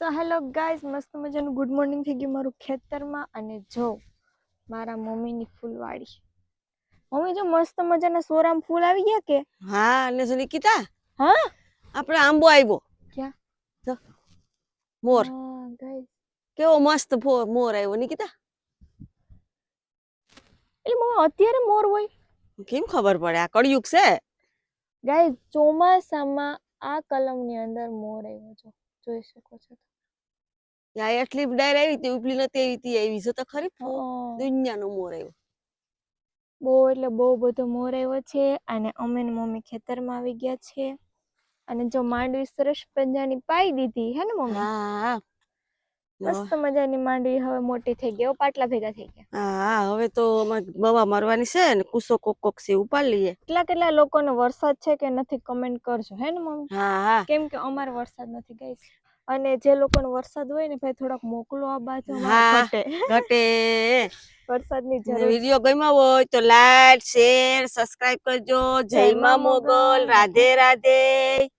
So hello guys, મસ્ત મજાનું good morning થઈ ગયું મારું ખેતરમાં. અને જો મારા મમ્મીની ફૂલવાડી. મમ્મી જો મસ્ત મજાના સોરામ ફૂલ આવી ગયા કે? હા, અને જો નિકિતા, હા આપણે આંબો આવ્યો. ક્યાં? જો મોર, હા ગાઈઝ, કેવો મસ્ત મોર આવ્યો નિકિતા. એટલે મમ્મી અત્યારે મોર હોય? કેમ ખબર પડે? આ કળિયુગ છે. ગાઈઝ, ચોમાસામાં આ કલમની અંદર મોર આવ્યો છે, જોઈ શકો છો. યા એટલી ડાયર આવી હતી, ઉપલી નથી આવી હતી, આવી છે તો ખરી દુનિયાનો મોર આવ્યો. બહુ એટલે બહુ બધો મોર આવ્યો છે. અને અમે ને મમ્મી ખેતરમાં આવી ગયા છે. અને જો માંડવી સરસ પંજાની પાઈ દીધી હે ને મમ્મી? હા મસ્ત મજાની માંડવી હવે મોટી થઈ ગઈ, પાટલા ભેગા થઈ ગયા. હા, હવે તો બવા મારવાની છે ને, કુસો કોક છે ઉપાડી લઈએ. કેટલા લોકોનો વરસાદ છે કે નથી કમેન્ટ કરજો હે ને મમ્મી? હા, કેમ કે અમારે વરસાદ નથી ગાઈસ. અને જે લોકોનો વરસાદ હોય ને ભાઈ થોડાક મોકલો આ બાજુ, અમારે હા ઘટે ઘટે. વરસાદની જરૂર છે. વિડીયો ગમ્યો હોય તો લાઈક, શેર, સબસ્ક્રાઇબ કરજો. જય માં મોગલ, રાધે રાધે.